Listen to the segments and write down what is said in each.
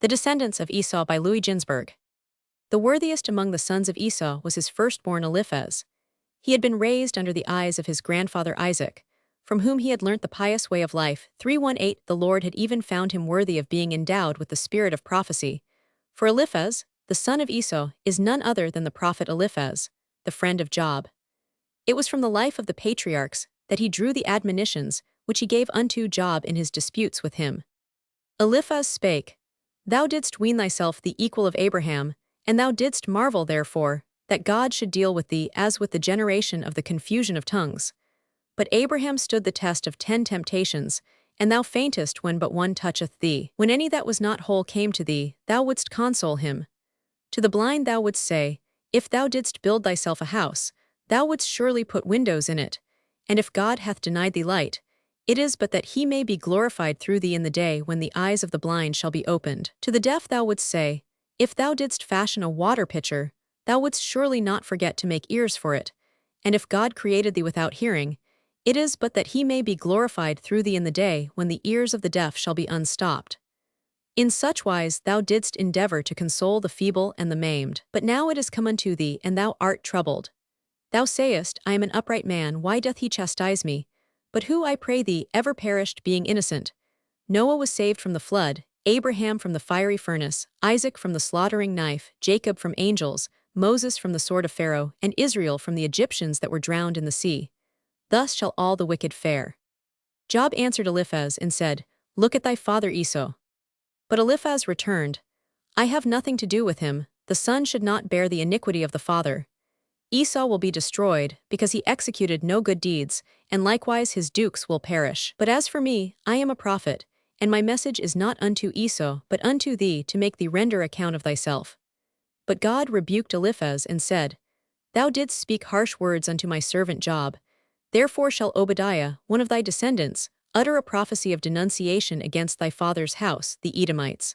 The Descendants of Esau by Ginzberg. The worthiest among the sons of Esau was his firstborn Eliphaz. He had been raised under the eyes of his grandfather Isaac, from whom he had learnt the pious way of life. 3:18 The Lord had even found him worthy of being endowed with the spirit of prophecy. For Eliphaz, the son of Esau, is none other than the prophet Eliphaz, the friend of Job. It was from the life of the patriarchs that he drew the admonitions which he gave unto Job in his disputes with him. Eliphaz spake, Thou didst wean thyself the equal of Abraham, and thou didst marvel therefore, that God should deal with thee as with the generation of the confusion of tongues. But Abraham stood the test of 10 temptations, and thou faintest when but one toucheth thee. When any that was not whole came to thee, thou wouldst console him. To the blind thou wouldst say, If thou didst build thyself a house, thou wouldst surely put windows in it. And if God hath denied thee light, it is but that he may be glorified through thee in the day when the eyes of the blind shall be opened. To the deaf thou wouldst say, If thou didst fashion a water pitcher, thou wouldst surely not forget to make ears for it. And if God created thee without hearing, it is but that he may be glorified through thee in the day when the ears of the deaf shall be unstopped. In such wise thou didst endeavor to console the feeble and the maimed. But now it is come unto thee, and thou art troubled. Thou sayest, I am an upright man, why doth he chastise me? But who, I pray thee, ever perished being innocent? Noah was saved from the flood, Abraham from the fiery furnace, Isaac from the slaughtering knife, Jacob from angels, Moses from the sword of Pharaoh, and Israel from the Egyptians that were drowned in the sea. Thus shall all the wicked fare. Job answered Eliphaz and said, Look at thy father Esau. But Eliphaz returned, I have nothing to do with him, the son should not bear the iniquity of the father. Esau will be destroyed, because he executed no good deeds, and likewise his dukes will perish. But as for me, I am a prophet, and my message is not unto Esau, but unto thee to make thee render account of thyself. But God rebuked Eliphaz and said, Thou didst speak harsh words unto my servant Job. Therefore shall Obadiah, one of thy descendants, utter a prophecy of denunciation against thy father's house, the Edomites.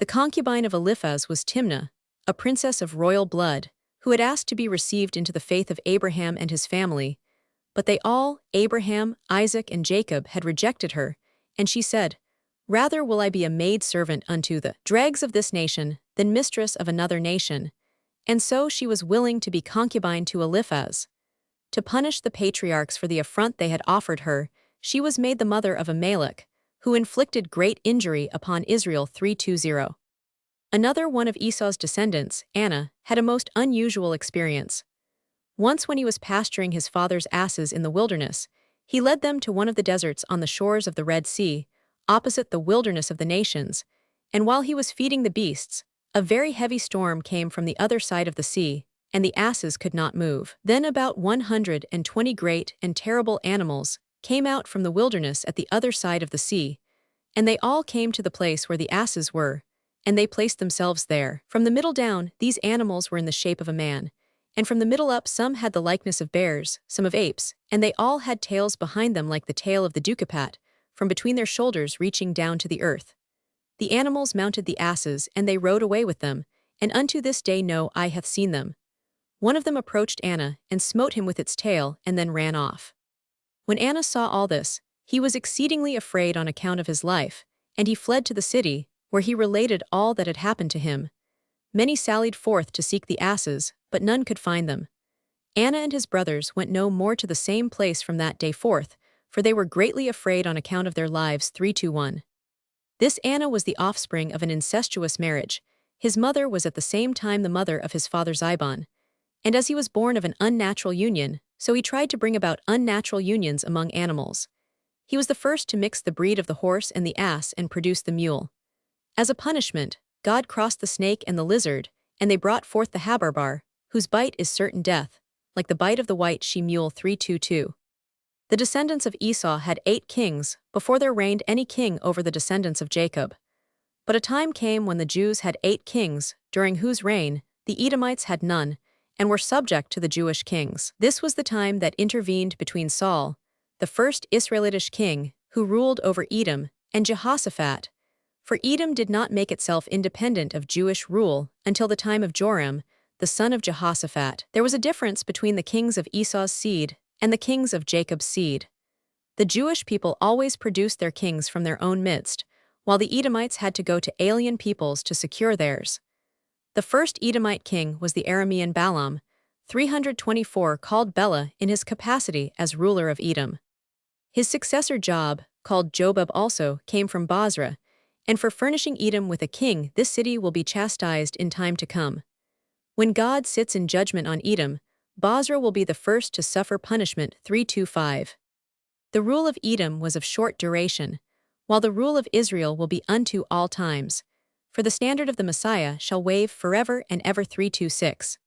The concubine of Eliphaz was Timnah, a princess of royal blood, who had asked to be received into the faith of Abraham and his family. But they all, Abraham, Isaac, and Jacob, had rejected her, and she said, Rather will I be a maid-servant unto the dregs of this nation than mistress of another nation. And so she was willing to be concubine to Eliphaz. To punish the patriarchs for the affront they had offered her, she was made the mother of Amalek, who inflicted great injury upon Israel. 3:20. Another one of Esau's descendants, Anna, had a most unusual experience. Once when he was pasturing his father's asses in the wilderness, he led them to one of the deserts on the shores of the Red Sea, opposite the wilderness of the nations, and while he was feeding the beasts, a very heavy storm came from the other side of the sea, and the asses could not move. Then about 120 great and terrible animals came out from the wilderness at the other side of the sea, and they all came to the place where the asses were, and they placed themselves there. From the middle down, these animals were in the shape of a man, and from the middle up some had the likeness of bears, some of apes, and they all had tails behind them like the tail of the dukipat, from between their shoulders reaching down to the earth. The animals mounted the asses, and they rode away with them, and unto this day no eye hath seen them. One of them approached Anna, and smote him with its tail, and then ran off. When Anna saw all this, he was exceedingly afraid on account of his life, and he fled to the city, where he related all that had happened to him. Many sallied forth to seek the asses, but none could find them. Anna and his brothers went no more to the same place from that day forth, for they were greatly afraid on account of their lives. 3:21. This Anna was the offspring of an incestuous marriage. His mother was at the same time the mother of his father Zibon. And as he was born of an unnatural union, so he tried to bring about unnatural unions among animals. He was the first to mix the breed of the horse and the ass and produce the mule. As a punishment, God crossed the snake and the lizard, and they brought forth the habarbar, whose bite is certain death, like the bite of the white she-mule. 3:22. The descendants of Esau had 8 kings, before there reigned any king over the descendants of Jacob. But a time came when the Jews had 8 kings, during whose reign the Edomites had none, and were subject to the Jewish kings. This was the time that intervened between Saul, the first Israelitish king, who ruled over Edom, and Jehoshaphat. For Edom did not make itself independent of Jewish rule until the time of Joram, the son of Jehoshaphat. There was a difference between the kings of Esau's seed and the kings of Jacob's seed. The Jewish people always produced their kings from their own midst, while the Edomites had to go to alien peoples to secure theirs. The first Edomite king was the Aramean Balaam, 324, called Bela in his capacity as ruler of Edom. His successor Job, called Jobab, also came from Bozrah, and for furnishing Edom with a king, this city will be chastised in time to come. When God sits in judgment on Edom, Bozrah will be the first to suffer punishment. 325. The rule of Edom was of short duration, while the rule of Israel will be unto all times, for the standard of the Messiah shall wave forever and ever. 326.